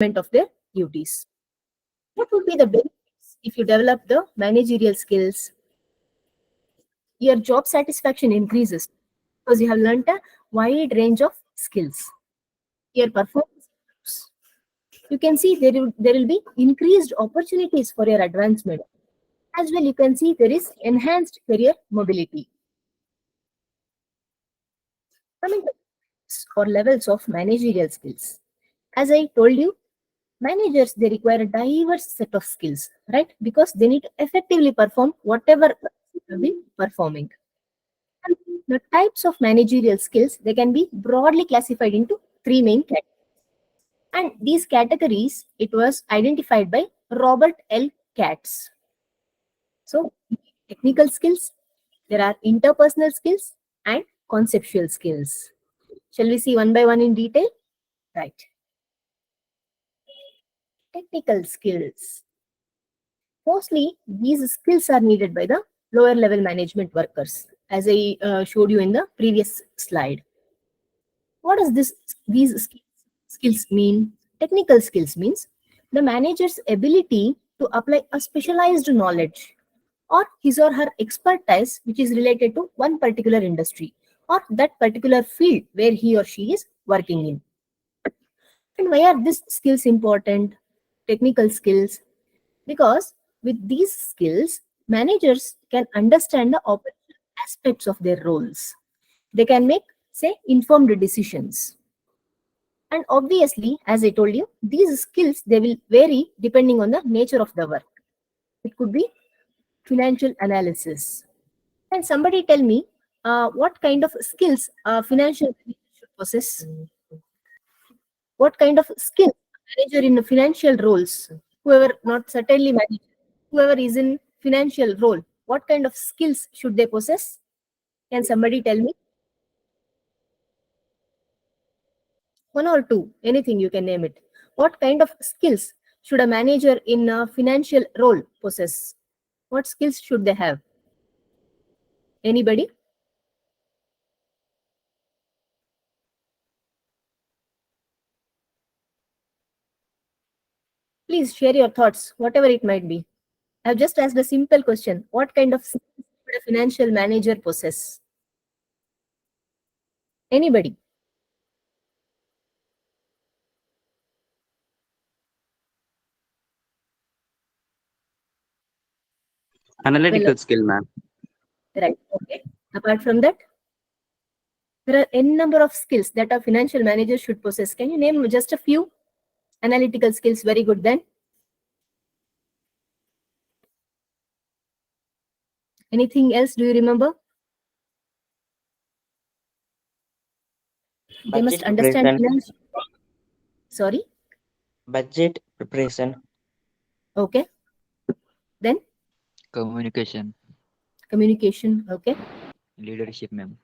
of their duties. What would be the benefits if you develop the managerial skills? Your job satisfaction increases because you have learnt a wide range of skills. Your performance improves. You can see there will be increased opportunities for your advancement. As well, you can see there is enhanced career mobility. Coming to or levels of managerial skills. As I told you, managers, they require a diverse set of skills, right? Because they need to effectively perform whatever they have been performing. And the types of managerial skills, they can be broadly classified into three main categories. And these categories, it was identified by Robert L. Katz. So, technical skills, there are interpersonal skills and conceptual skills. Shall we see one by one in detail? Right. Technical skills. Mostly, these skills are needed by the lower level management workers, as I showed you in the previous slide. What does these skills mean? Technical skills means the manager's ability to apply a specialized knowledge or his or her expertise which is related to one particular industry or that particular field where he or she is working in. And why are these skills important? Technical skills. Because with these skills, managers can understand the operational aspects of their roles. They can make, say, informed decisions. And obviously, as I told you, these skills, they will vary depending on the nature of the work. It could be financial analysis. Can somebody tell me what kind of skills a financial manager should possess? What kind of skills a manager in the financial roles, whoever, not certainly manager, whoever is in financial role, what kind of skills should they possess? Can somebody tell me? One or two, anything you can name it. What kind of skills should a manager in a financial role possess? What skills should they have? Anybody? Please share your thoughts, whatever it might be. I've just asked a simple question. What kind of skills should a financial manager possess? Anybody? Analytical skill, ma'am. Right. Okay. Apart from that, there are n number of skills that a financial manager should possess. Can you name just a few analytical skills? Very good then. Anything else? Do you remember? They must Budget understand preparation. finance. Sorry. Budget preparation. Okay. Then Communication, communication. Okay. leadership, ma'am.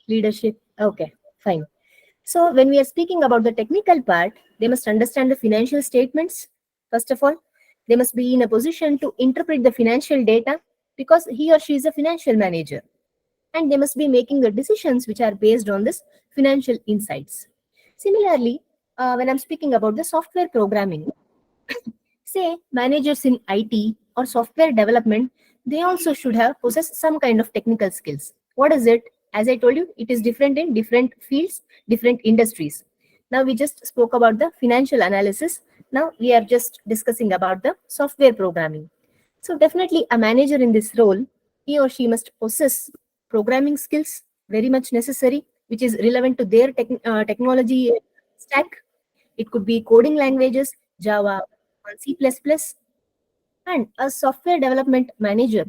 Leadership. Okay. Fine. So when we are speaking about the technical part, they must understand the financial statements. First of all, they must be in a position to interpret the financial data because he or she is a financial manager. And they must be making the decisions which are based on this financial insights. Similarly, when I'm speaking about the software programming, say managers in IT or software development, they also should have possessed some kind of technical skills. What is it? As I told you, it is different in different fields, different industries. Now we just spoke about the financial analysis. Now we are just discussing about the software programming. So definitely a manager in this role, he or she must possess programming skills, very much necessary, which is relevant to their technology stack. It could be coding languages, Java, C++, and a software development manager.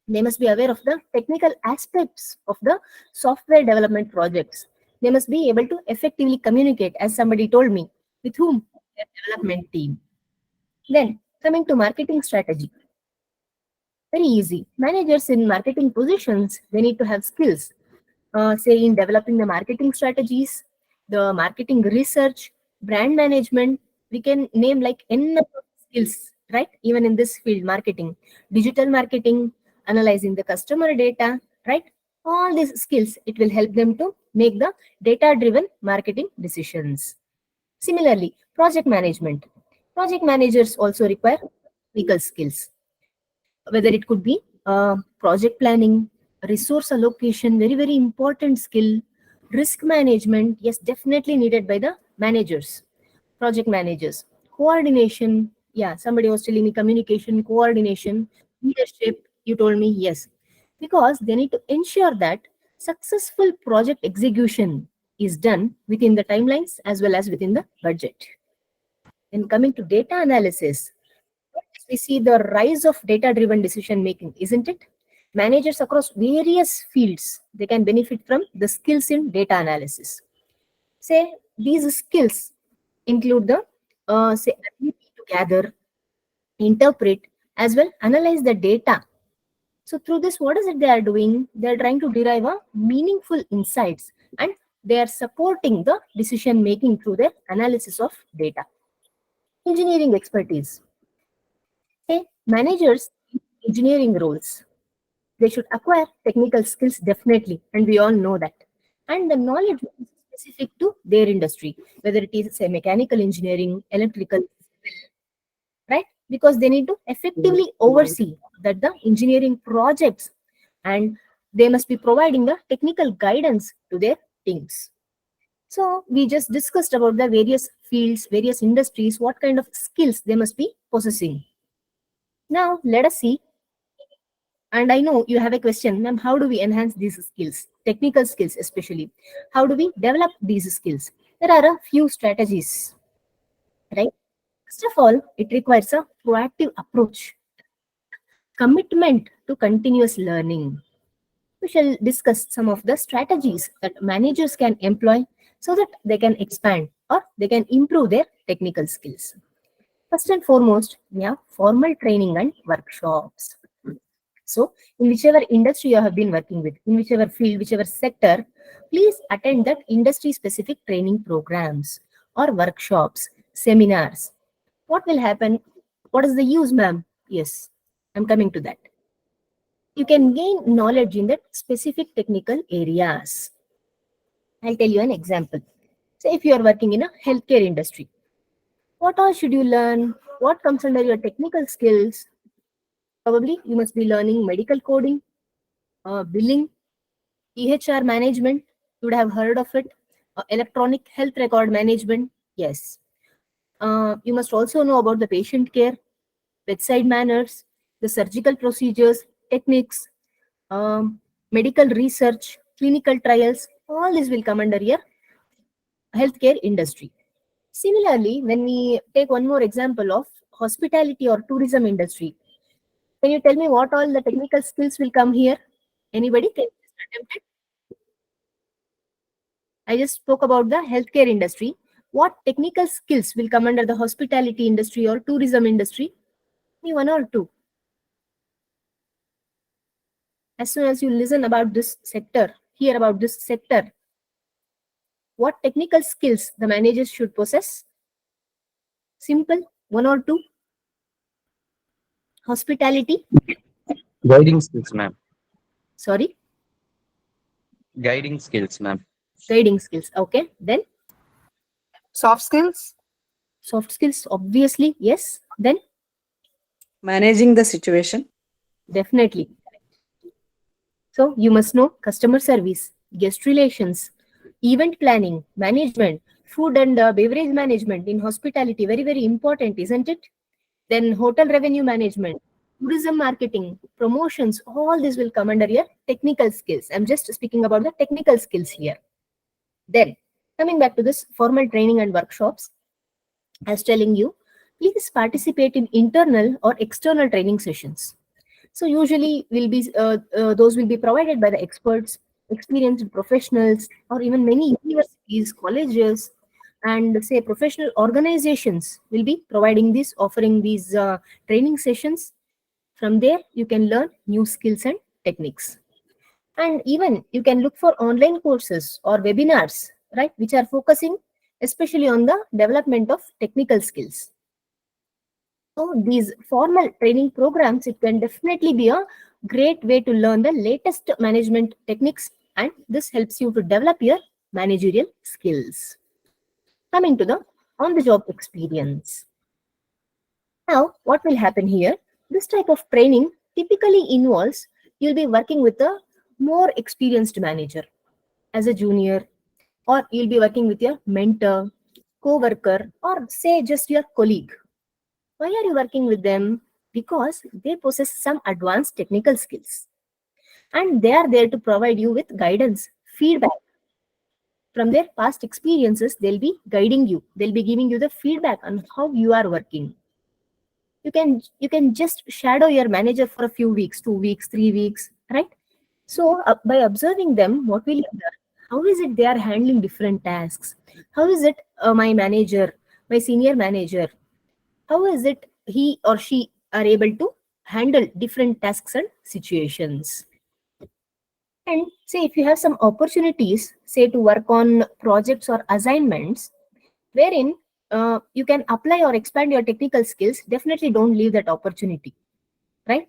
They must be aware of the technical aspects of the software development projects. They must be able to effectively communicate, as somebody told me, with whom? Their development team. Then, coming to marketing strategy. Very easy. Managers in marketing positions, they need to have skills, say in developing the marketing strategies, the marketing research, brand management. We can name like n number of skills, right? Even in this field, marketing, digital marketing, analyzing the customer data, right? All these skills, it will help them to make the data-driven marketing decisions. Similarly, Project management. Project managers also require technical skills, whether it could be project planning, resource allocation, very, very important skill, risk management, yes, definitely needed by the managers, project managers, coordination, yeah, somebody was telling me communication, coordination, leadership, you told me, yes, because they need to ensure that successful project execution is done within the timelines as well as within the budget. And coming to data analysis, we see the rise of data-driven decision making, isn't it? Managers across various fields, they can benefit from the skills in data analysis. Say these skills include the say ability to gather, interpret, as well analyze the data. So through this, what is it they are doing? They are trying to derive a meaningful insights, and they are supporting the decision making through their analysis of data. Engineering expertise. Hey, managers in engineering roles, they should acquire technical skills definitely, and we all know that. And the knowledge is specific to their industry, whether it is say mechanical engineering, electrical, right? Because they need to effectively oversee that the engineering projects, and they must be providing the technical guidance to their teams. So we just discussed about the various fields, various industries, what kind of skills they must be possessing. Now let us see. And I know you have a question, ma'am, how do we enhance these skills, technical skills especially? How do we develop these skills? There are a few strategies, right? First of all, it requires a proactive approach, commitment to continuous learning. We shall discuss some of the strategies that managers can employ so that they can expand or they can improve their technical skills. First and foremost, we have formal training and workshops. So, in whichever industry you have been working with, in whichever field, whichever sector, please attend that industry specific training programs or workshops, seminars. What will happen? What is the use, ma'am? Yes, I'm coming to that. You can gain knowledge in that specific technical areas. I'll tell you an example. Say if you are working in a healthcare industry, what all should you learn? What comes under your technical skills? Probably you must be learning medical coding, billing, EHR management, you would have heard of it. Electronic health record management, yes. You must also know about the patient care, bedside manners, the surgical procedures, techniques, medical research, clinical trials. All this will come under your healthcare industry. Similarly, when we take one more example of hospitality or tourism industry, can you tell me what all the technical skills will come here? Anybody can attempt it? I just spoke about the healthcare industry. What technical skills will come under the hospitality industry or tourism industry? Maybe one or two. As soon as you listen about this sector, hear about this sector, what technical skills the managers should possess? Simple, one or two. Hospitality, Guiding skills, ma'am. sorry, Guiding skills, ma'am. guiding skills. Okay, then Soft skills, soft skills, obviously, yes. Then managing the situation, definitely. So you must know customer service, guest relations, event planning, management, food and beverage management in hospitality. Very, very important, isn't it? Then hotel revenue management, tourism marketing, promotions, all this will come under your technical skills. I'm just speaking about the technical skills here. Then coming back to this formal training and workshops, as telling you, please participate in internal or external training sessions. So usually will be those will be provided by the experts, experienced professionals, or even many universities, colleges, and say professional organizations will be providing this, offering these training sessions. From there, you can learn new skills and techniques. And even you can look for online courses or webinars, right, which are focusing especially on the development of technical skills. So these formal training programs, it can definitely be a great way to learn the latest management techniques, and this helps you to develop your managerial skills. Coming to the on the job experience. Now, what will happen here? This type of training typically involves you'll be working with a more experienced manager as a junior, or you'll be working with your mentor, co-worker, or say just your colleague. Why are you working with them? Because they possess some advanced technical skills and they are there to provide you with guidance, feedback. From their past experiences, they'll be guiding you. They'll be giving you the feedback on how you are working. You can just shadow your manager for a few weeks, 2 weeks, 3 weeks, right? So by observing them, what will you learn? How is it they are handling different tasks? How is it my manager, my senior manager, how is it he or she are able to handle different tasks and situations? And say if you have some opportunities, say to work on projects or assignments, wherein you can apply or expand your technical skills, definitely don't leave that opportunity, right?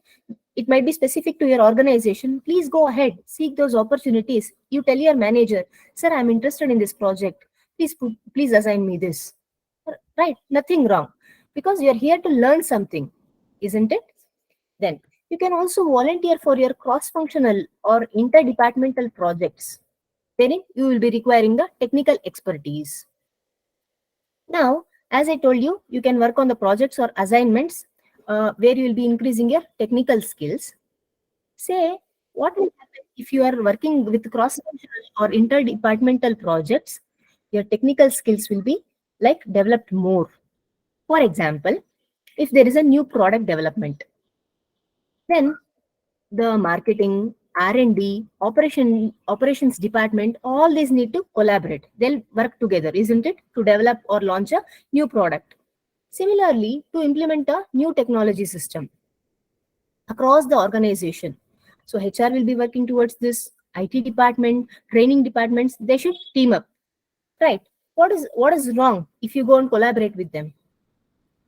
It might be specific to your organization. Please go ahead, seek those opportunities. You tell your manager, sir, I'm interested in this project. Please assign me this. Right? Nothing wrong. Because you're here to learn something, isn't it? Then you can also volunteer for your cross-functional or interdepartmental projects. Wherein you will be requiring the technical expertise. Now, as I told you, you can work on the projects or assignments where you will be increasing your technical skills. Say, what will happen if you are working with cross-functional or interdepartmental projects? Your technical skills will be like developed more. For example, if there is a new product development, then the marketing, R&D, operations department, all these need to collaborate. They'll work together, isn't it, to develop or launch a new product. Similarly, to implement a new technology system across the organization. So HR will be working towards this. IT department, training departments, they should team up, right? What is wrong if you go and collaborate with them?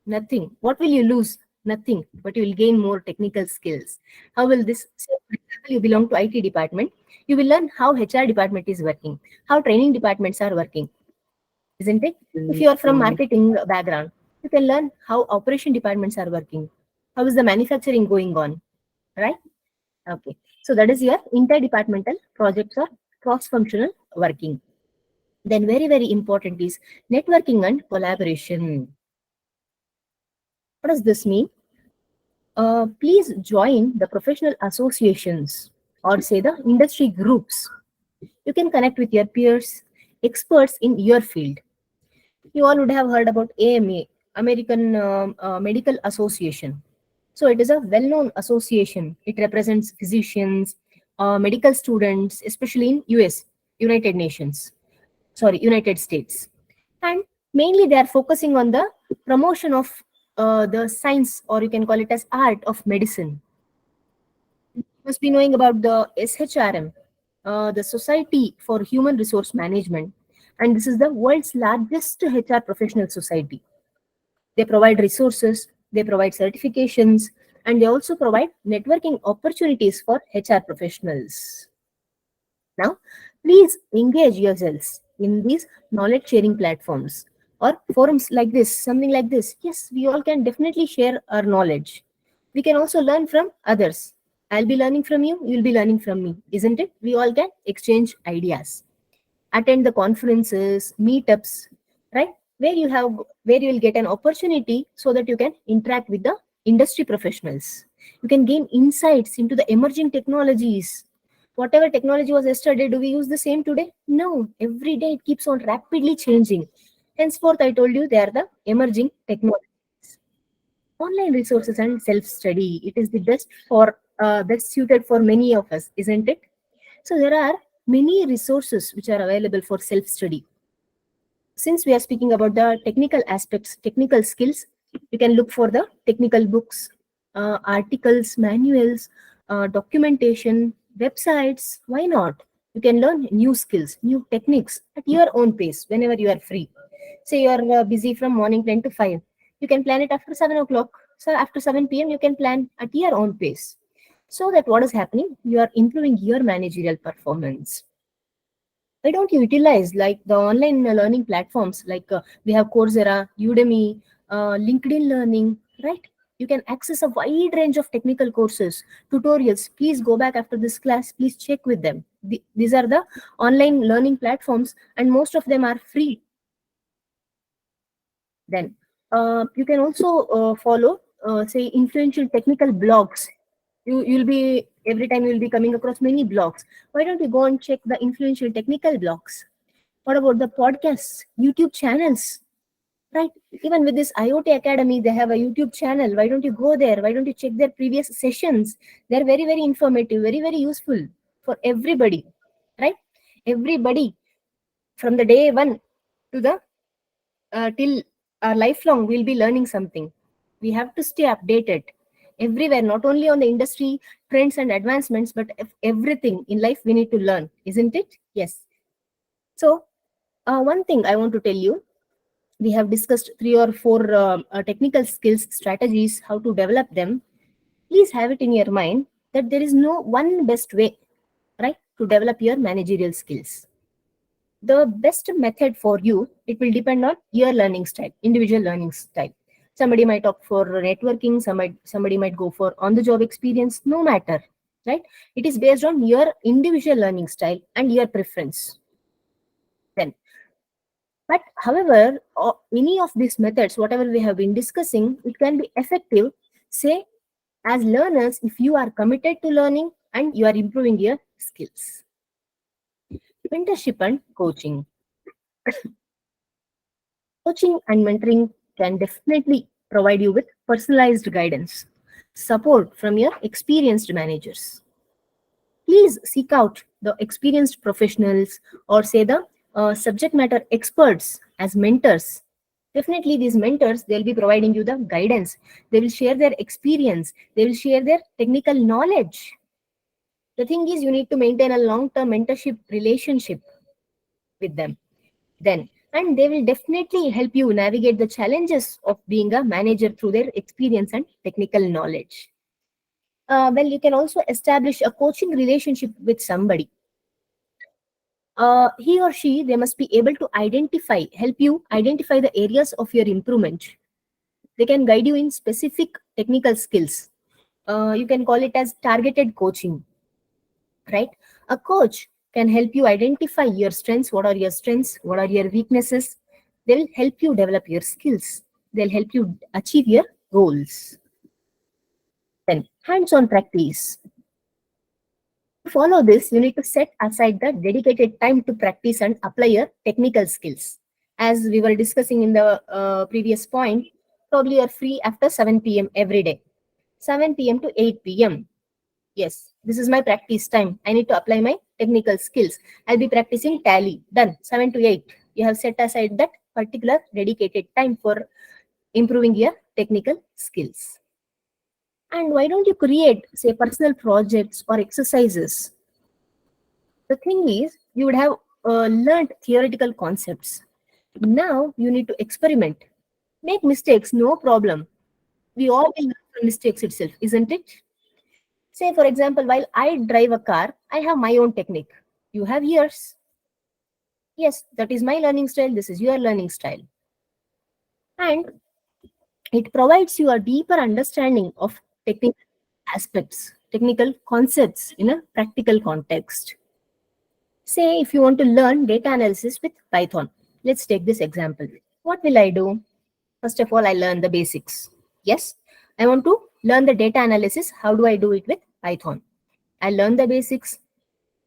Nothing. What will you lose? Nothing. But you will gain more technical skills. How will this? Say, for example, you belong to IT department. You will learn how HR department is working, how training departments are working, isn't it? If you are from marketing background, you can learn how operation departments are working. How is the manufacturing going on, right? Okay. So that is your interdepartmental projects or cross-functional working. Then very, very important is networking and collaboration. What does this mean? Please join the professional associations or say the industry groups. You can connect with your peers, experts in your field. You all would have heard about AMA, American Medical Association. So it is a well-known association. It represents physicians, medical students, especially in United States. And mainly they are focusing on the promotion of the science, or you can call it as art of medicine. You must be knowing about the SHRM, the Society for Human Resource Management. And this is the world's largest HR professional society. They provide resources, they provide certifications, and they also provide networking opportunities for HR professionals. Now, please engage yourselves in these knowledge sharing platforms or forums like this, something like this. Yes, we all can definitely share our knowledge. We can also learn from others. I'll be learning from you, you'll be learning from me, isn't it? We all can exchange ideas. Attend the conferences, meetups, right? Where you will get an opportunity so that you can interact with the industry professionals. You can gain insights into the emerging technologies. Whatever technology was yesterday, do we use the same today? No. Every day it keeps on rapidly changing. Henceforth, I told you they are the emerging technologies. Online resources and self-study. It is the best suited for many of us, isn't it? So there are many resources which are available for self-study. Since we are speaking about the technical aspects, technical skills, you can look for the technical books, articles, manuals, documentation, websites. Why not? You can learn new skills, new techniques at your own pace whenever you are free. Say you are busy from morning 10 to 5. You can plan it after 7 o'clock. So after 7 p.m., you can plan at your own pace. So that what is happening? You are improving your managerial performance. Why don't you utilize like the online learning platforms like we have Coursera, Udemy, LinkedIn Learning, right? You can access a wide range of technical courses, tutorials. Please go back after this class. Please check with them. These are the online learning platforms, and most of them are free. Then you can also follow, say, influential technical blogs. You'll be every time you'll be coming across many blogs. Why don't you go and check the influential technical blogs? What about the podcasts, YouTube channels? Right? Even with this IoT Academy, they have a YouTube channel. Why don't you go there? Why don't you check their previous sessions? They're very, very informative, very, very useful for everybody. Right? Everybody from the day one to the till our lifelong, we'll be learning something. We have to stay updated everywhere, not only on the industry trends and advancements, but everything in life we need to learn, isn't it? Yes. So, one thing I want to tell you, we have discussed three or four technical skills, strategies, how to develop them. Please have it in your mind that there is no one best way, right, to develop your managerial skills. The best method for you, it will depend on your learning style, individual learning style. Somebody might opt for networking, somebody might go for on the job experience, no matter, right? It is based on your individual learning style and your preference. Then, but however, any of these methods, whatever we have been discussing, it can be effective, say, as learners, if you are committed to learning and you are improving your skills. Mentorship and coaching. Coaching and mentoring can definitely provide you with personalized guidance, support from your experienced managers. Please seek out the experienced professionals or say the subject matter experts as mentors. Definitely, these mentors, they'll be providing you the guidance. They will share their experience. They will share their technical knowledge. The thing is, you need to maintain a long-term mentorship relationship with them. Then, and they will definitely help you navigate the challenges of being a manager through their experience and technical knowledge. Well, you can also establish a coaching relationship with somebody. He or she, they must be able to help you identify the areas of your improvement. They can guide you in specific technical skills. You can call it as targeted coaching, right? A coach can help you identify your strengths. What are your strengths? What are your weaknesses? They'll help you develop your skills. They'll help you achieve your goals. Then, hands-on practice. To follow this, you need to set aside the dedicated time to practice and apply your technical skills. As we were discussing in the previous point, probably you're free after 7 p.m. every day. 7 p.m. to 8 p.m. Yes, this is my practice time. I need to apply my technical skills. I'll be practicing tally. Done. 7 to 8. You have set aside that particular dedicated time for improving your technical skills. And why don't you create, say, personal projects or exercises? The thing is, you would have learned theoretical concepts. Now you need to experiment. Make mistakes, no problem. We all will learn from mistakes itself, isn't it? Say, for example, while I drive a car, I have my own technique. You have yours. Yes, that is my learning style. This is your learning style. And it provides you a deeper understanding of technical aspects, technical concepts in a practical context. Say, if you want to learn data analysis with Python, let's take this example. What will I do? First of all, I learn the basics. Yes, I want to learn the data analysis. How do I do it with Python? I learn the basics.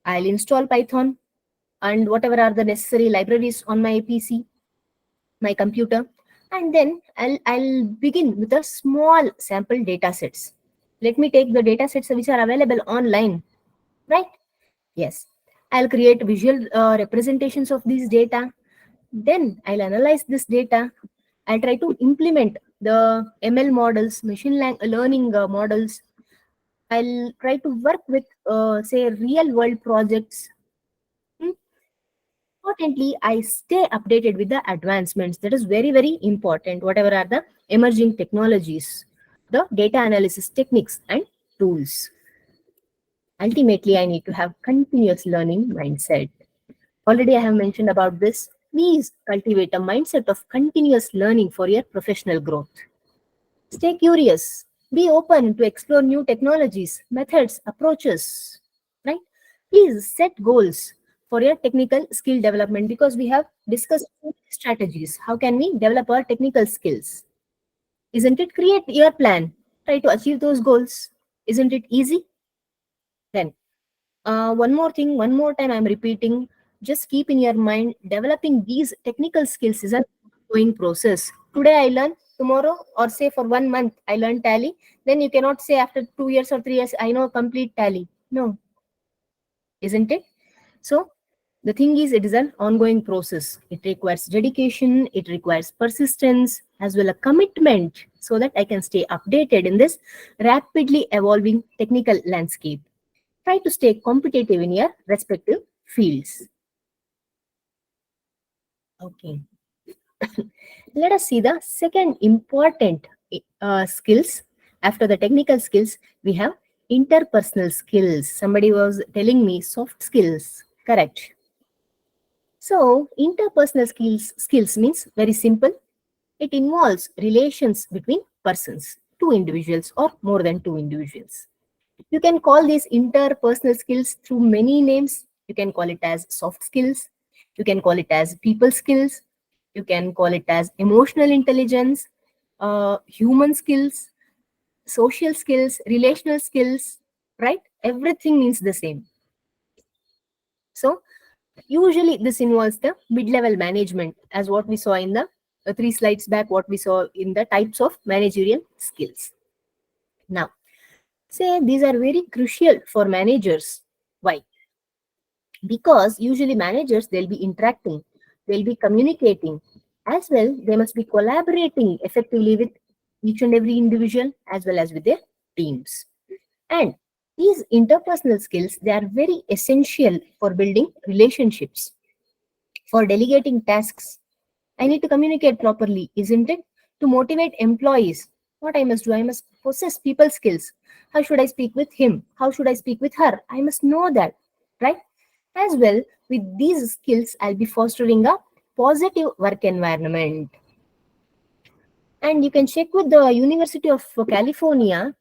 I'll install Python and whatever are the necessary libraries on my PC, my computer, and then I'll begin with a small sample data sets. Let me take the data sets which are available online, right? Yes, I'll create visual representations of these data. Then I'll analyze this data. I'll try to implement the ML models, learning models. I'll try to work with, say, real world projects. Hmm. Importantly, I stay updated with the advancements. That is very, very important. Whatever are the emerging technologies, the data analysis techniques and tools. Ultimately, I need to have continuous learning mindset. Already I have mentioned about this. Please cultivate a mindset of continuous learning for your professional growth. Stay curious. Be open to explore new technologies, methods, approaches. Right? Please set goals for your technical skill development because we have discussed strategies. How can we develop our technical skills? Isn't it? Create your plan. Try to achieve those goals. Isn't it easy? Then one more thing, one more time I'm repeating, just keep in your mind developing these technical skills is a ongoing process. Today I learn, tomorrow or say for 1 month I learn tally, then you cannot say after 2 years or 3 years I know complete tally. No, isn't it? So the thing is, it is an ongoing process. It requires dedication, it requires persistence, as well as commitment so that I can stay updated in this rapidly evolving technical landscape. Try to stay competitive in your respective fields. Okay. Let us see the second important skills. After the technical skills, we have interpersonal skills. Somebody was telling me soft skills. Correct. So, interpersonal skills means very simple. It involves relations between persons, two individuals or more than two individuals. You can call these interpersonal skills through many names. You can call it as soft skills. You can call it as people skills. You can call it as emotional intelligence, human skills, social skills, relational skills, right? Everything means the same. So, usually this involves the mid-level management as what we saw in the 3 slides back, what we saw in the types of managerial skills. Now, say these are very crucial for managers. Why? Because usually managers, they'll be interacting, they'll be communicating, as well they must be collaborating effectively with each and every individual as well as with their teams. And these interpersonal skills, they are very essential for building relationships, for delegating tasks. I need to communicate properly, isn't it? To motivate employees, what I must do, I must possess people skills. How should I speak with him? How should I speak with her? I must know that, right? As well, with these skills, I'll be fostering a positive work environment. And you can check with the University of California,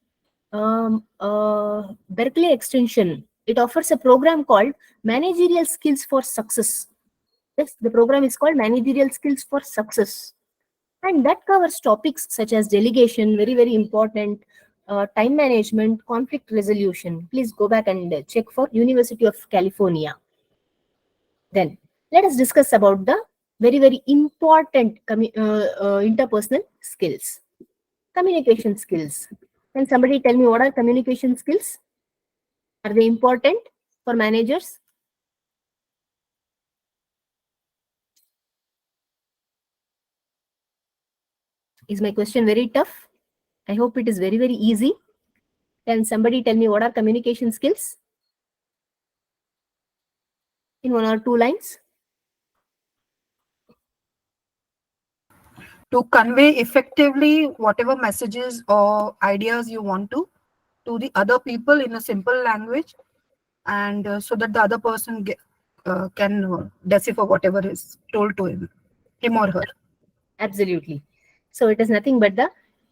Berkeley Extension. It offers a program called Managerial Skills for Success. Yes, the program is called Managerial Skills for Success. And that covers topics such as delegation, very, very important, time management, conflict resolution. Please go back and check for University of California. Then let us discuss about the very, very important interpersonal skills. Communication skills. Can somebody tell me what are communication skills? Are they important for managers? Is my question very tough? I hope it is very, very easy. Can somebody tell me what are communication skills? In 1 or 2 lines. To convey effectively whatever messages or ideas you want to the other people in a simple language, and so that the other person can decipher whatever is told to him or her. Absolutely. So it is nothing but the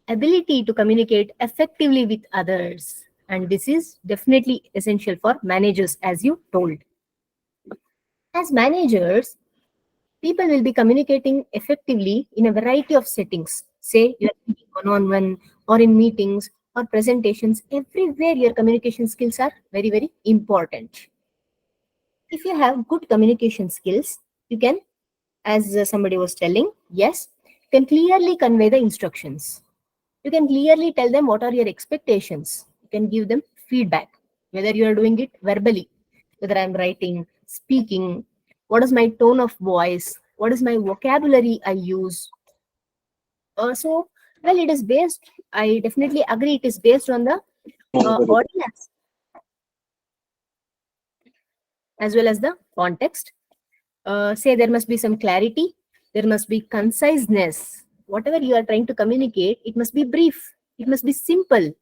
ability to communicate effectively with others. And this is definitely essential for managers, as you told. As managers, people will be communicating effectively in a variety of settings. Say you're speaking one-on-one or in meetings or presentations. Everywhere your communication skills are very, very important. If you have good communication skills, you can, as somebody was telling, yes, you can clearly convey the instructions. You can clearly tell them what are your expectations. You can give them feedback, whether you are doing it verbally, whether I'm writing, speaking, what is my tone of voice, what is my vocabulary I use. So, well, it is based, I definitely agree, it is based on the audience as well as the context. Say there must be some clarity, there must be conciseness. Whatever you are trying to communicate, it must be brief, it must be simple,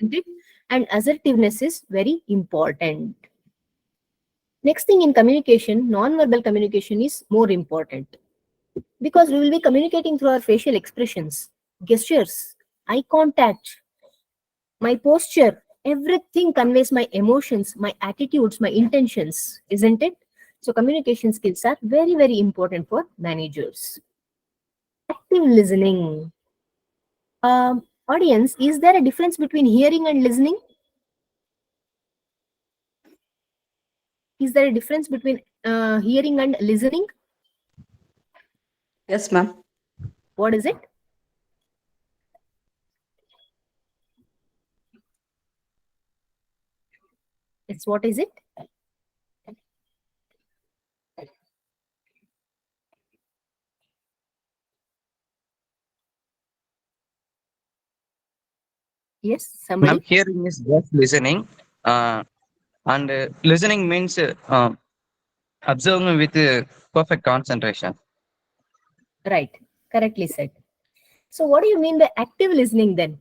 isn't it? And assertiveness is very important. Next thing in communication, non-verbal communication is more important because we will be communicating through our facial expressions, gestures, eye contact, my posture, everything conveys my emotions, my attitudes, my intentions, isn't it? So communication skills are very, very important for managers. Active listening. Audience, is there a difference between hearing and listening? Is there a difference between hearing and listening? Yes, ma'am. What is it? It's what is it? Yes, somebody? Ma'am, hearing is just listening, and listening means observing with perfect concentration. Right, correctly said. So what do you mean by active listening then?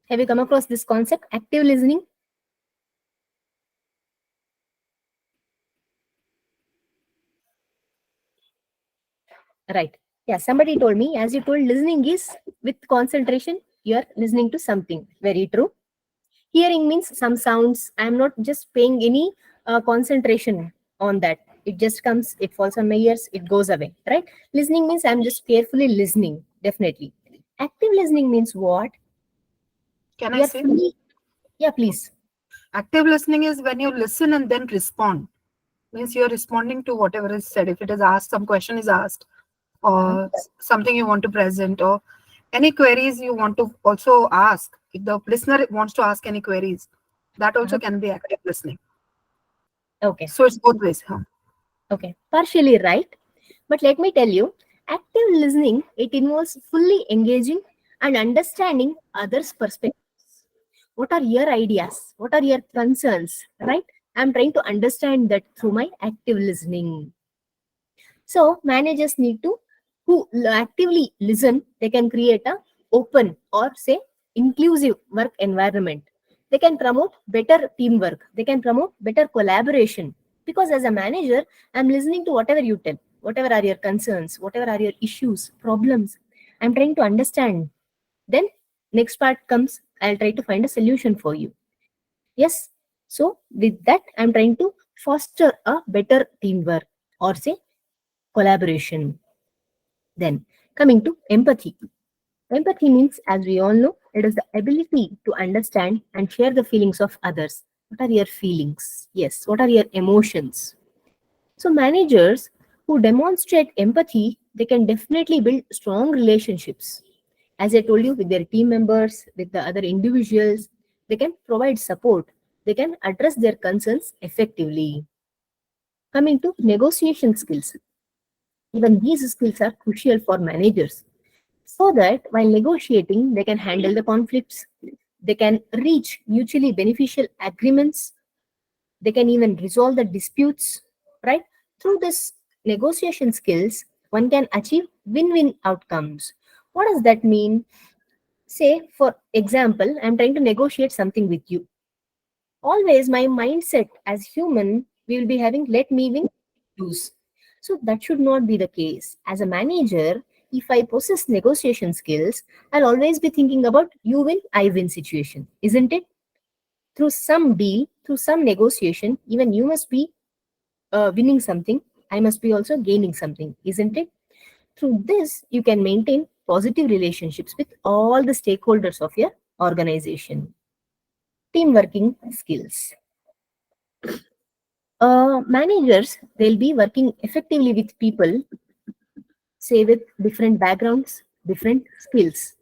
Have you come across this concept, active listening? Right. Yeah, somebody told me, as you told, listening is with concentration, you're listening to something. Very true. Hearing means some sounds. I'm not just paying any concentration on that. It just comes, it falls on my ears, it goes away. Right? Listening means I'm just carefully listening. Definitely. Active listening means what? Can I You're say? fully, yeah, please. Active listening is when you listen and then respond. Means you're responding to whatever is said. If it is asked, some question is asked, or something you want to present, or any queries you want to also ask. If the listener wants to ask any queries, that also can be active listening. Okay. So it's both ways. Huh? Okay. Partially right. But let me tell you, active listening, it involves fully engaging and understanding others' perspectives. What are your ideas? What are your concerns? Right? I'm trying to understand that through my active listening. So managers need to who actively listen, they can create a open or say inclusive work environment. They can promote better teamwork. They can promote better collaboration. Because as a manager, I'm listening to whatever you tell, whatever are your concerns, whatever are your issues, problems. I'm trying to understand. Then next part comes, I'll try to find a solution for you. Yes. So with that, I'm trying to foster a better teamwork or say collaboration. Then coming to empathy. Empathy means, as we all know, it is the ability to understand and share the feelings of others. What are your feelings? Yes. What are your emotions? So managers who demonstrate empathy, they can definitely build strong relationships. As I told you, with their team members, with the other individuals, they can provide support. They can address their concerns effectively. Coming to negotiation skills. Even these skills are crucial for managers so that while negotiating, they can handle the conflicts, they can reach mutually beneficial agreements, they can even resolve the disputes, right? Through this negotiation skills, one can achieve win-win outcomes. What does that mean? Say, for example, I'm trying to negotiate something with you. Always my mindset as human, we will be having let me win, lose. So that should not be the case. As a manager, if I possess negotiation skills, I'll always be thinking about you win, I win situation, isn't it? Through some deal, through some negotiation, even you must be winning something, I must be also gaining something, isn't it? Through this, you can maintain positive relationships with all the stakeholders of your organization. Team working skills. Managers, they'll be working effectively with people, say with different backgrounds, different skills.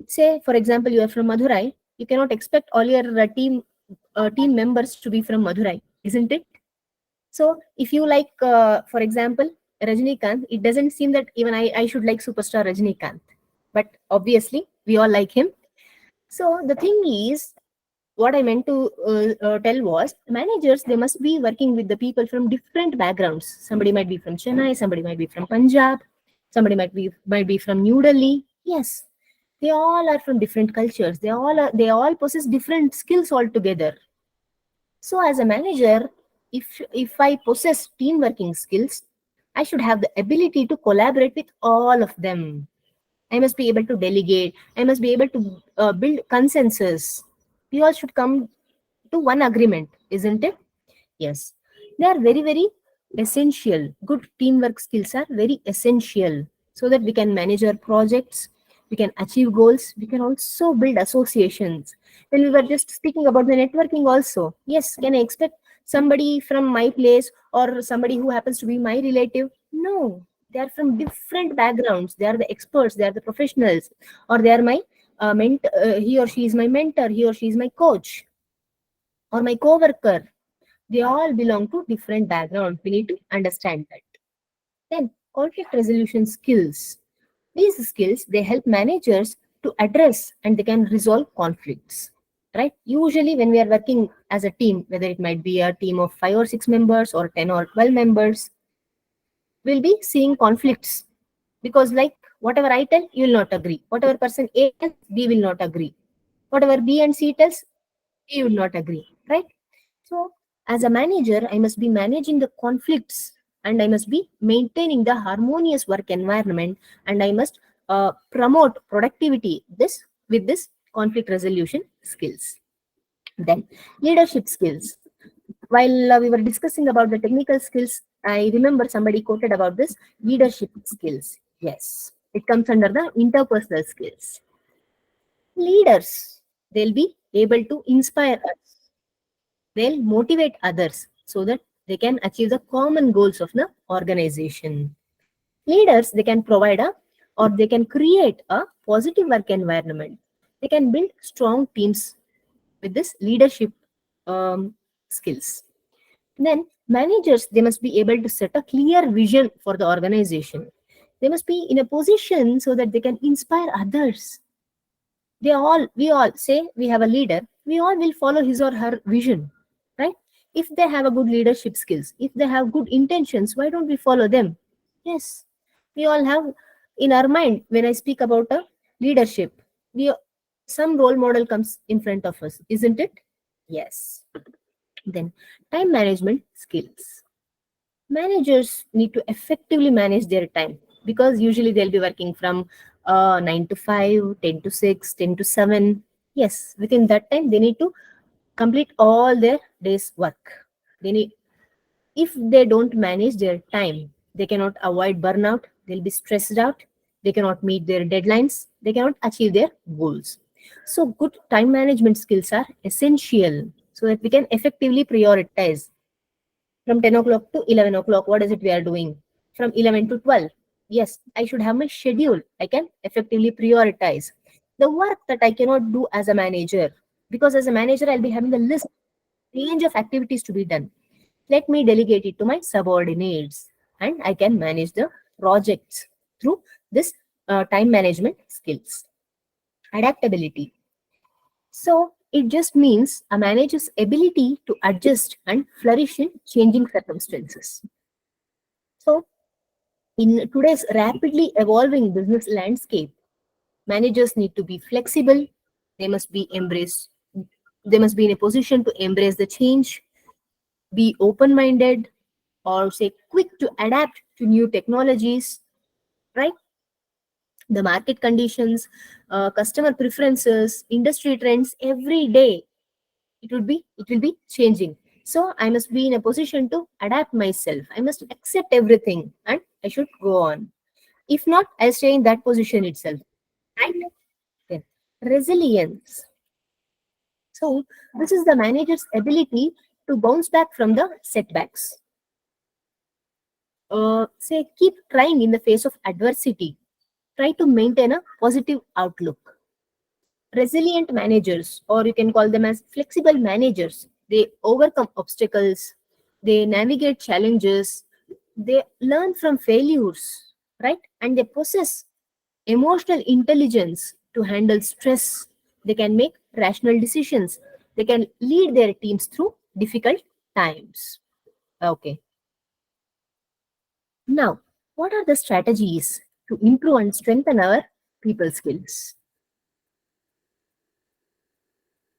Say, for example, you are from Madurai, you cannot expect all your team members to be from Madurai, isn't it? So, if you like, for example, Rajnikant, it doesn't seem that even I should like superstar Rajnikant, but obviously we all like him. So the thing is, what I meant to tell was managers, they must be working with the people from different backgrounds. Somebody might be from Chennai, somebody might be from Punjab, somebody might be from New Delhi. Yes. They all are from different cultures. They all possess different skills altogether. So as a manager, if I possess team working skills, I should have the ability to collaborate with all of them. I must be able to delegate. I must be able to build consensus. We all should come to one agreement, isn't it? Yes, they are very, very essential. Good teamwork skills are very essential so that we can manage our projects, we can achieve goals, we can also build associations. When we were just speaking about the networking, also, yes, can I expect somebody from my place or somebody who happens to be my relative? No, they are from different backgrounds. They are the experts, they are the professionals, or they are my he or she is my mentor, he or she is my coach, or my co-worker. They all belong to different backgrounds. We need to understand that. Then conflict resolution skills. These skills they help managers to address and they can resolve conflicts. Right? Usually when we are working as a team, whether it might be a team of 5 or 6 members or 10 or 12 members, we'll be seeing conflicts because like whatever I tell, you will not agree. Whatever person A tells, B will not agree. Whatever B and C tells, A will not agree. Right? So, as a manager, I must be managing the conflicts and I must be maintaining the harmonious work environment and I must promote productivity this with this conflict resolution skills. Then, leadership skills. While we were discussing about the technical skills, I remember somebody quoted about this leadership skills. Yes, it comes under the interpersonal skills. Leaders, they'll be able to inspire us, they'll motivate others so that they can achieve the common goals of the organization. Leaders, they can provide a or they can create a positive work environment. They can build strong teams with this leadership skills. Then managers, they must be able to set a clear vision for the organization. They must be in a position so that they can inspire others. We all say we have a leader, we all will follow his or her vision, right? If they have a good leadership skills, if they have good intentions, why don't we follow them? Yes, we all have in our mind when I speak about a leadership, we some role model comes in front of us, isn't it? Yes. Then time management skills. Managers need to effectively manage their time because usually they'll be working from 9 to 5, 10 to 6, 10 to 7. Yes, within that time, they need to complete all their day's work. They need, if they don't manage their time, they cannot avoid burnout, they'll be stressed out, they cannot meet their deadlines, they cannot achieve their goals. So, good time management skills are essential so that we can effectively prioritize from 10 o'clock to 11 o'clock. What is it we are doing? From 11 to 12. Yes, I should have my schedule. I can effectively prioritize the work that I cannot do as a manager. Because as a manager, I'll be having a list, range of activities to be done. Let me delegate it to my subordinates and I can manage the projects through this time management skills. Adaptability. So it just means a manager's ability to adjust and flourish in changing circumstances. So in today's rapidly evolving business landscape, managers need to be flexible. They must be embraced. They must be in a position to embrace the change, be open-minded, or say quick to adapt to new technologies, right? The market conditions, customer preferences, industry trends every day it will be changing. So I must be in a position to adapt myself. I must accept everything and I should go on. If not, I'll stay in that position itself. Right? Then resilience. So this is the manager's ability to bounce back from the setbacks. Say keep trying in the face of adversity. Try to maintain a positive outlook. Resilient managers, or you can call them as flexible managers, they overcome obstacles, they navigate challenges, they learn from failures, right? And they possess emotional intelligence to handle stress. They can make rational decisions. They can lead their teams through difficult times. Okay. Now, what are the strategies to improve and strengthen our people skills?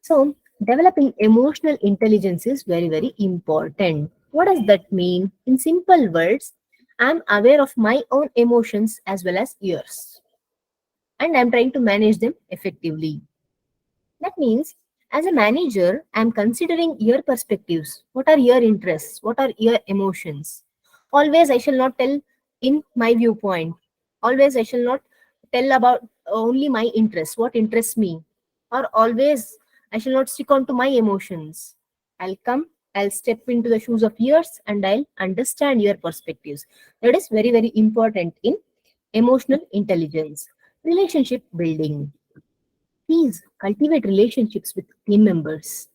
So, developing emotional intelligence is very, very important. What does that mean? In simple words, I'm aware of my own emotions as well as yours, and I'm trying to manage them effectively. That means, as a manager, I'm considering your perspectives. What are your interests? What are your emotions? Always, I shall not tell in my viewpoint. Always, I shall not tell about only my interests, what interests me. Or always, I shall not stick on to my emotions. I'll step into the shoes of yours and I'll understand your perspectives. That is very, very important in emotional intelligence. Relationship building. Please cultivate relationships with team members,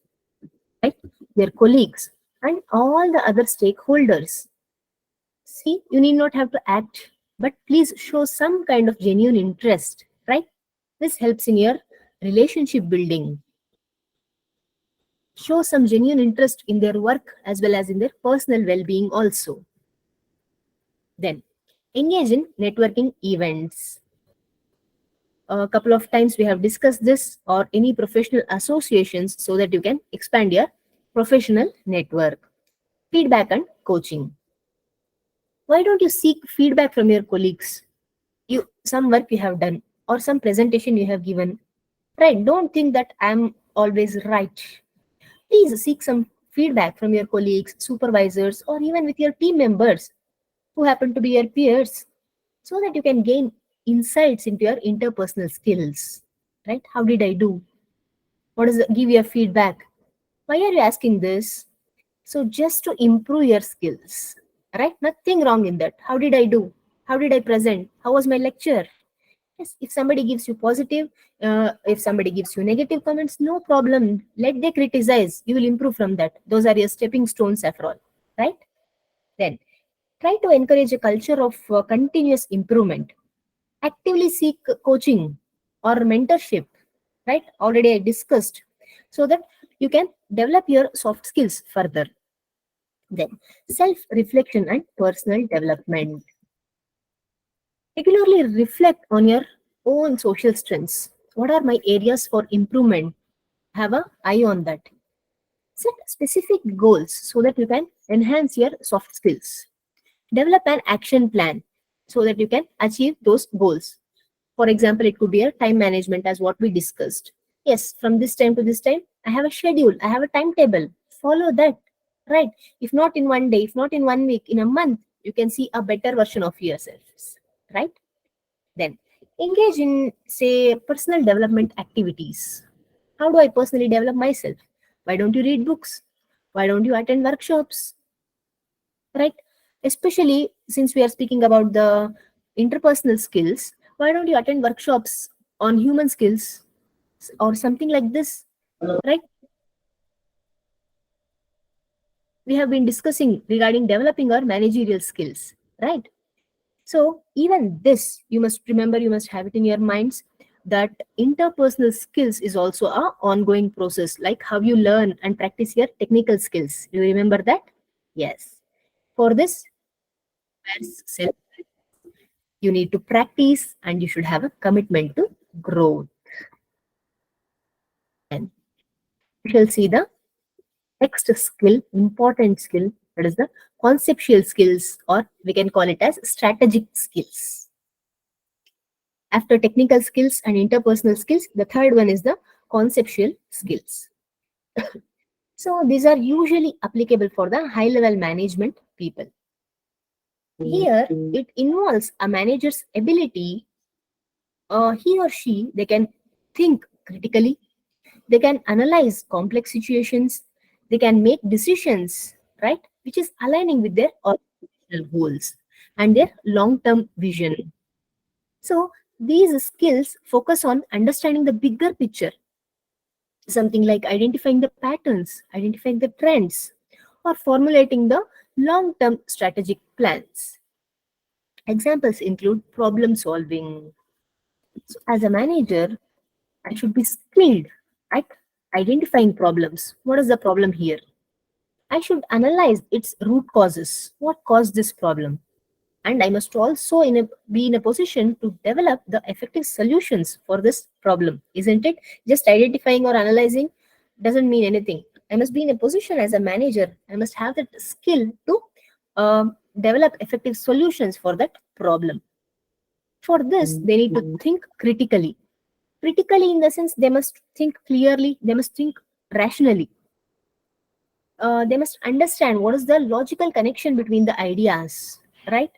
right? Their colleagues and all the other stakeholders. See, you need not have to act, but please show some kind of genuine interest, right? This helps in your relationship building. Show some genuine interest in their work as well as in their personal well-being also. Then, engage in networking events. A couple of times we have discussed this, or any professional associations, so that you can expand your professional network. Feedback and coaching. Why don't you seek feedback from your colleagues? You some work you have done or some presentation you have given, right? Don't think that I'm always right. Please seek some feedback from your colleagues, supervisors, or even with your team members who happen to be your peers, so that you can gain insights into your interpersonal skills, right? How did I do? What is give your feedback? Why are you asking this? So just to improve your skills, right? Nothing wrong in that. How did I do? How did I present? How was my lecture? Yes, if somebody gives you positive, if somebody gives you negative comments, no problem. Let they criticize. You will improve from that. Those are your stepping stones after all, right? Then try to encourage a culture of continuous improvement. Actively seek coaching or mentorship, right? Already I discussed, so that you can develop your soft skills further. Then, self reflection and personal development. Regularly reflect on your own social strengths. What are my areas for improvement? Have a eye on that. Set specific goals so that you can enhance your soft skills. Develop an action plan so that you can achieve those goals. For example, it could be a time management, as what we discussed. Yes, from this time to this time, I have a schedule, I have a timetable. Follow that, right? If not in one day, if not in 1 week, in a month, you can see a better version of yourselves, right? Then engage in, say, personal development activities. How do I personally develop myself? Why don't you read books? Why don't you attend workshops? Right? Especially since we are speaking about the interpersonal skills, why don't you attend workshops on human skills or something like this? Right? We have been discussing regarding developing our managerial skills, right? So even this, you must remember, you must have it in your minds, that interpersonal skills is also a ongoing process, like how you learn and practice your technical skills. Do you remember that? Yes. For this, self, you need to practice and you should have a commitment to growth. And we shall see the next skill, important skill, that is the conceptual skills, or we can call it as strategic skills. After technical skills and interpersonal skills, the third one is the conceptual skills. So these are usually applicable for the high level management people. Here, it involves a manager's ability, he or she, they can think critically, they can analyze complex situations, they can make decisions, right, which is aligning with their organizational goals and their long term vision. So these skills focus on understanding the bigger picture, something like identifying the patterns, identifying the trends, or formulating the long term strategic plans. Examples include problem solving. So as a manager, I should be skilled at identifying problems. What is the problem here? I should analyze its root causes. What caused this problem? And I must also be in a position to develop the effective solutions for this problem, isn't it? Just identifying or analyzing doesn't mean anything. I must be in a position as a manager. I must have that skill to develop effective solutions for that problem. For this, they need to think critically. Critically, in the sense, they must think clearly, they must think rationally. They must understand what is the logical connection between the ideas, right?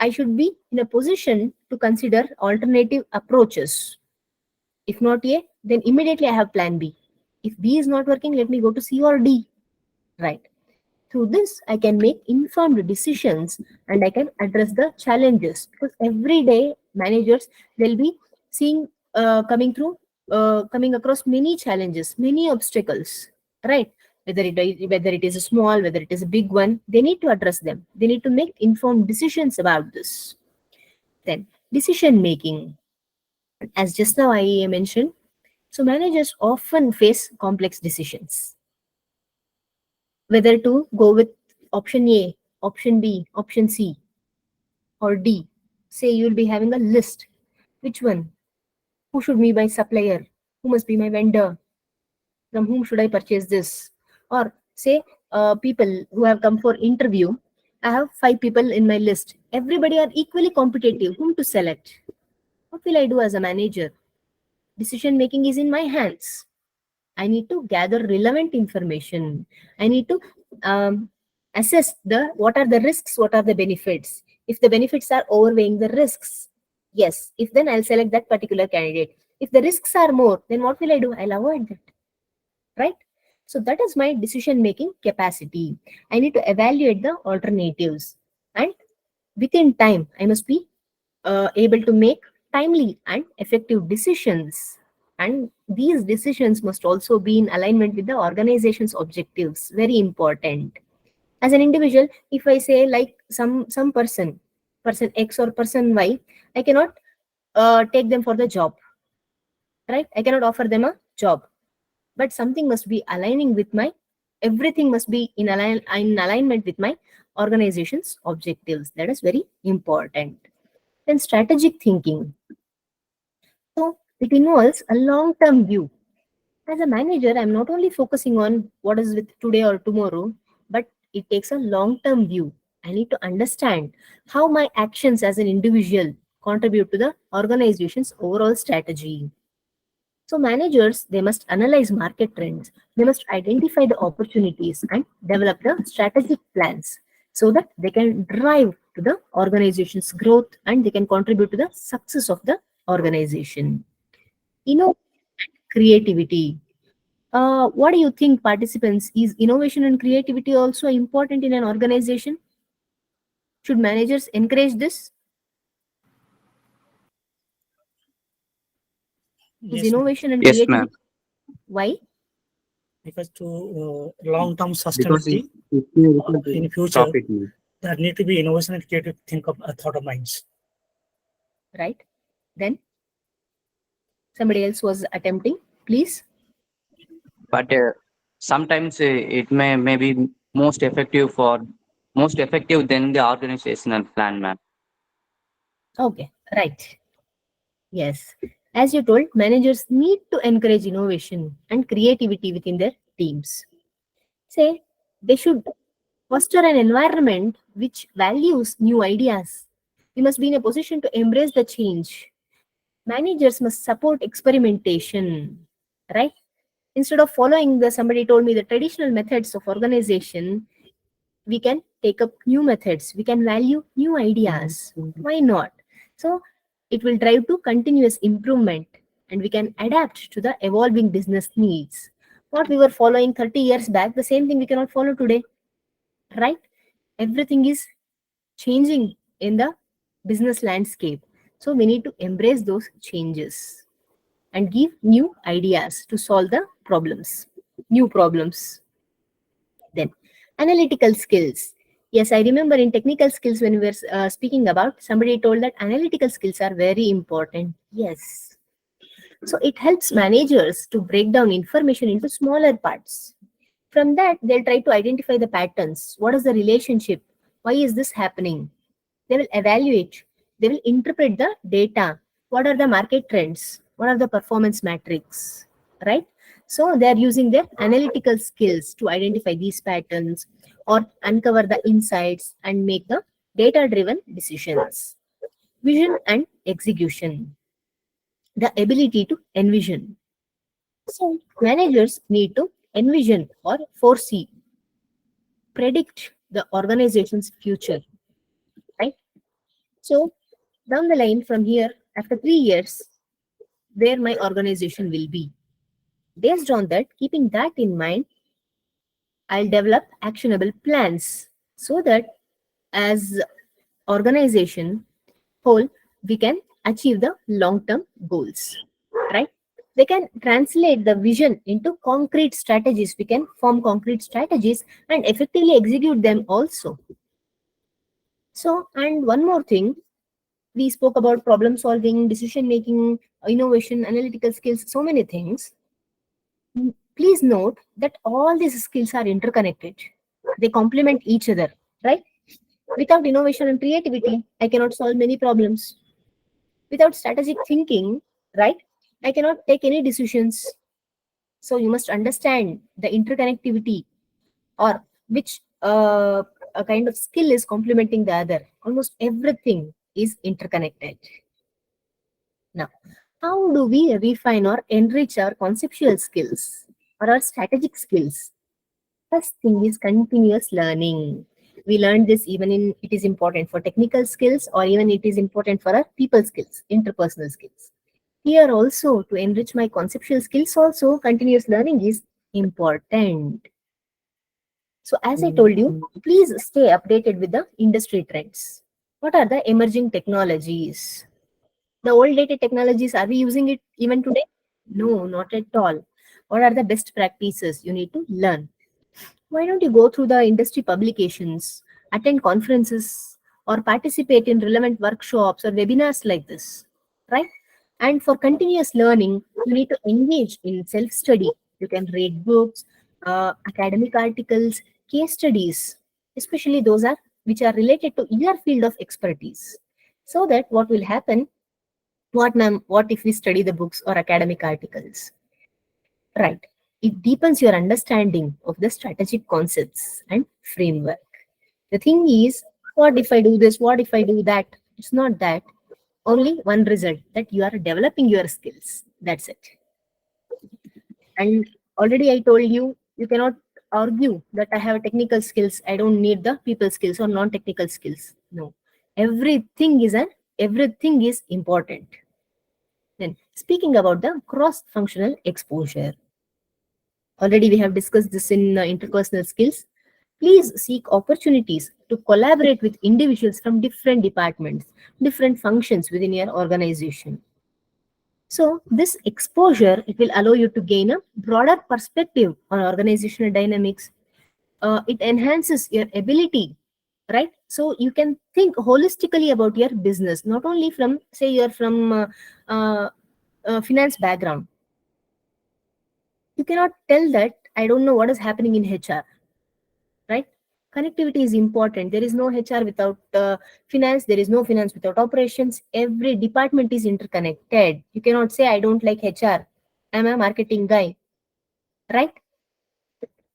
I should be in a position to consider alternative approaches. If not A, then immediately I have plan B. If B is not working, let me go to C or D, right? Through this, I can make informed decisions and I can address the challenges, because every day managers will be seeing coming across many challenges, many obstacles, right? Whether it is a small, whether it is a big one, they need to address them. They need to make informed decisions about this. Then decision making, as just now I mentioned, so managers often face complex decisions, whether to go with option A, option B, option C, or D. Say you'll be having a list. Which one? Who should be my supplier? Who must be my vendor? From whom should I purchase this? Or say people who have come for interview. I have 5 people in my list. Everybody are equally competitive. Whom to select? What will I do as a manager? Decision making is in my hands. I need to gather relevant information. I need to assess the what are the risks, what are the benefits. If the benefits are overweighing the risks, yes, if then I'll select that particular candidate. If the risks are more, then what will I do? I'll avoid that, right? So that is my decision making capacity. I need to evaluate the alternatives, and within time, I must be able to make timely and effective decisions. And these decisions must also be in alignment with the organization's objectives. Very important. As an individual, if I say like some person X or person Y, I cannot take them for the job, right? I cannot offer them a job, but something must be aligning with my everything must be in alignment with my organization's objectives. That is very important. Then strategic thinking. So it involves a long-term view. As a manager, I'm not only focusing on what is with today or tomorrow, but it takes a long-term view. I need to understand how my actions as an individual contribute to the organization's overall strategy. So managers, they must analyze market trends. They must identify the opportunities and develop the strategic plans so that they can drive to the organization's growth and they can contribute to the success of the organization. Creativity. What do you think, participants? Is innovation and creativity also important in an organization? Should managers encourage this? Is Yes, ma'am. innovation and Yes, ma'am. creativity? Why? Because to long-term Because sustainability in future, topic. there need to be innovation and creative think of thought of minds. Right? Then somebody else was attempting. Please. But sometimes it may be most effective than the organizational plan, ma'am. Okay. Right. Yes. As you told, managers need to encourage innovation and creativity within their teams. Say they should foster an environment which values new ideas. We must be in a position to embrace the change. Managers must support experimentation, right? Instead of following somebody told me the traditional methods of organization, we can take up new methods. We can value new ideas. Why not? So it will drive to continuous improvement and we can adapt to the evolving business needs. What we were following 30 years back, the same thing we cannot follow today, right? Everything is changing in the business landscape. So we need to embrace those changes and give new ideas to solve the problems, new problems. Then, analytical skills. Yes, I remember in technical skills when we were speaking about, somebody told that analytical skills are very important. Yes. So it helps managers to break down information into smaller parts. From that, they'll try to identify the patterns. What is the relationship? Why is this happening? They will evaluate. They will interpret the data. What are the market trends? What are the performance metrics? Right? So they are using their analytical skills to identify these patterns or uncover the insights and make the data-driven decisions. Vision and execution, the ability to envision. So managers need to envision or foresee, predict the organization's future, right? So down the line from here, after 3 years, where my organization will be. Based on that, keeping that in mind, I'll develop actionable plans so that as organization whole, we can achieve the long-term goals, right? They can translate the vision into concrete strategies. We can form concrete strategies and effectively execute them also. So, and one more thing, we spoke about problem solving, decision making, innovation, analytical skills, so many things. Please note that all these skills are interconnected. They complement each other, right? Without innovation and creativity, I cannot solve many problems. Without strategic thinking, right, I cannot take any decisions. So you must understand the interconnectivity or which a kind of skill is complementing the other. Almost everything is interconnected. Now, how do we refine or enrich our conceptual skills or our strategic skills? First thing is continuous learning. We learned this even in it is important for technical skills or even it is important for our people skills, interpersonal skills. Here also to enrich my conceptual skills also continuous learning is important. So as I told you, please stay updated with the industry trends. What are the emerging technologies? The old dated technologies, are we using it even today? No, not at all. What are the best practices you need to learn? Why don't you go through the industry publications, attend conferences, or participate in relevant workshops or webinars like this, right? And for continuous learning, you need to engage in self study. You can read books, academic articles, case studies, especially those are which are related to your field of expertise. So that what will happen? What, ma'am? What if we study the books or academic articles? Right. It deepens your understanding of the strategic concepts and framework. The thing is, what if I do this? What if I do that? It's not that. Only one result that you are developing your skills. That's it. And already I told you, you cannot argue that I have technical skills. I don't need the people skills or non-technical skills. No. Everything is important. Then speaking about the cross-functional exposure. Already we have discussed this in interpersonal skills. Please seek opportunities to collaborate with individuals from different departments, different functions within your organization. So this exposure, it will allow you to gain a broader perspective on organizational dynamics. It enhances your ability, right? So you can think holistically about your business, not only from, say, you're from uh, finance background. You cannot tell that I don't know what is happening in HR, right? Connectivity is important. There is no HR without finance. There is no finance without operations. Every department is interconnected. You cannot say I don't like HR. I'm a marketing guy, right?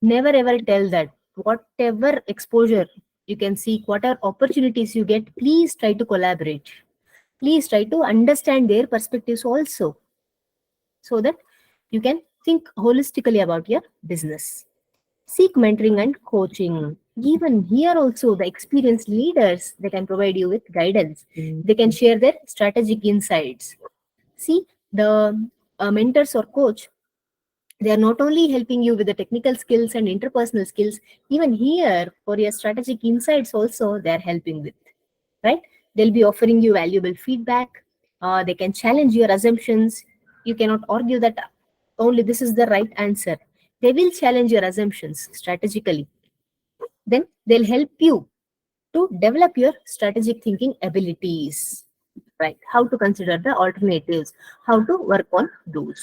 Never ever tell that. Whatever exposure you can seek, whatever opportunities you get, please try to collaborate. Please try to understand their perspectives also, so that you can think holistically about your business. Seek mentoring and coaching. Even here also, the experienced leaders, they can provide you with guidance. They can share their strategic insights. See, the mentors or coach, they are not only helping you with the technical skills and interpersonal skills, even here for your strategic insights also they are helping with, right? They'll be offering you valuable feedback. They can challenge your assumptions. You cannot argue that only this is the right answer. They will challenge your assumptions strategically. Then they'll help you to develop your strategic thinking abilities, right? How to consider the alternatives, how to work on those.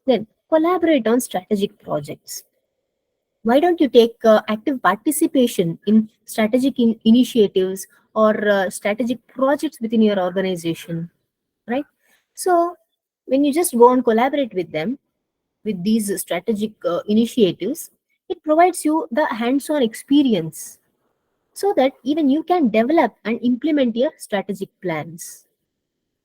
Then collaborate on strategic projects. Why don't you take active participation in strategic initiatives or strategic projects within your organization, right? So when you just go and collaborate with them, with these strategic initiatives, it provides you the hands-on experience so that even you can develop and implement your strategic plans,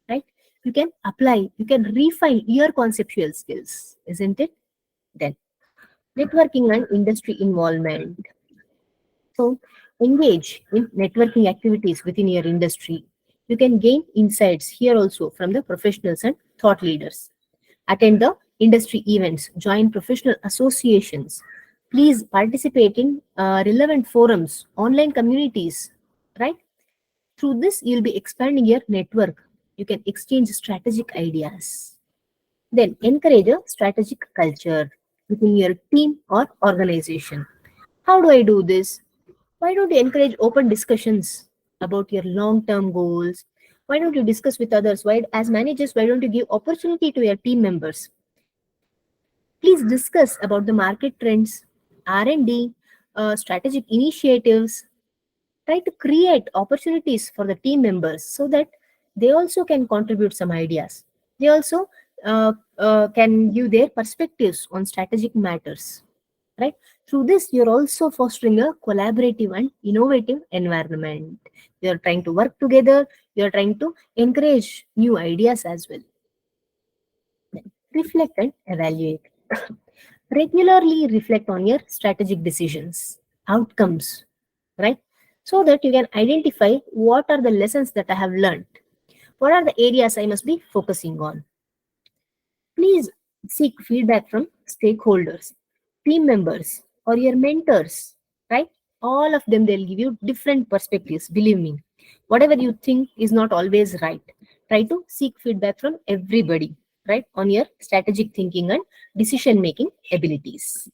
right? You can apply, you can refine your conceptual skills, isn't it? Then networking and industry involvement. So engage in networking activities within your industry. You can gain insights here also from the professionals and thought leaders. Attend the industry events, join professional associations. Please participate in relevant forums, online communities, right? Through this, you'll be expanding your network. You can exchange strategic ideas. Then encourage a strategic culture within your team or organization. How do I do this? Why don't you encourage open discussions about your long-term goals? Why don't you discuss with others? Why, as managers, why don't you give opportunity to your team members? Please discuss about the market trends, R&D, strategic initiatives. Try to create opportunities for the team members so that they also can contribute some ideas. They also can give their perspectives on strategic matters, right? Through this, you're also fostering a collaborative and innovative environment. You're trying to work together. You're trying to encourage new ideas as well. Reflect and evaluate. Regularly reflect on your strategic decisions, outcomes, right? So that you can identify what are the lessons that I have learned. What are the areas I must be focusing on? Please seek feedback from stakeholders, team members, or your mentors, right? All of them, they'll give you different perspectives. Believe me, whatever you think is not always right. Try to seek feedback from everybody, right? On your strategic thinking and decision making abilities.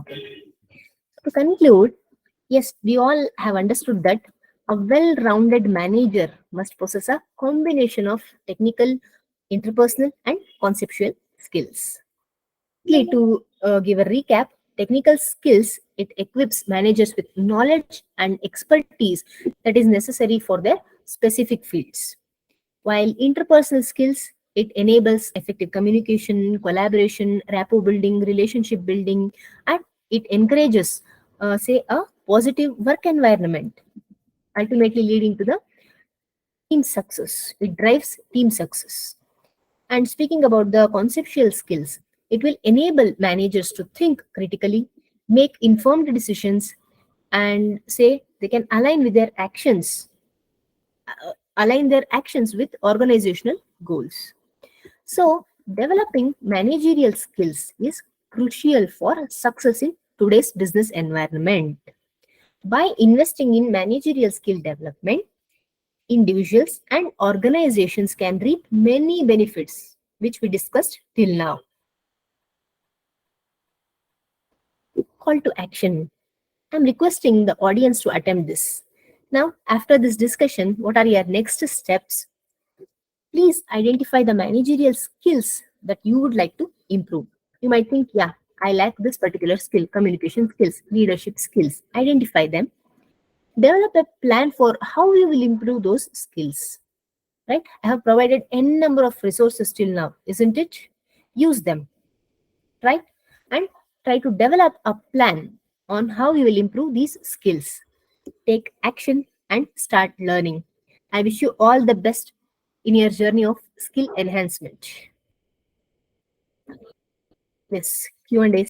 To conclude, yes, we all have understood that a well rounded manager must possess a combination of technical, interpersonal, and conceptual skills. To give a recap, technical skills, it equips managers with knowledge and expertise that is necessary for their specific fields. While interpersonal skills, it enables effective communication, collaboration, rapport building, relationship building, and it encourages, say, a positive work environment, ultimately leading to the team success. It drives team success. And speaking about the conceptual skills, it will enable managers to think critically, make informed decisions, and say they can align their actions with organizational goals. So, developing managerial skills is crucial for success in today's business environment. By investing in managerial skill development, individuals and organizations can reap many benefits, which we discussed till now. Call to action. I'm requesting the audience to attempt this. Now, after this discussion, what are your next steps? Please identify the managerial skills that you would like to improve. You might think, yeah, I lack this particular skill, communication skills, leadership skills. Identify them. Develop a plan for how you will improve those skills. Right? I have provided n number of resources till now, isn't it? Use them, right? And try to develop a plan on how you will improve these skills. Take action and start learning. I wish you all the best in your journey of skill enhancement. Yes, Q&A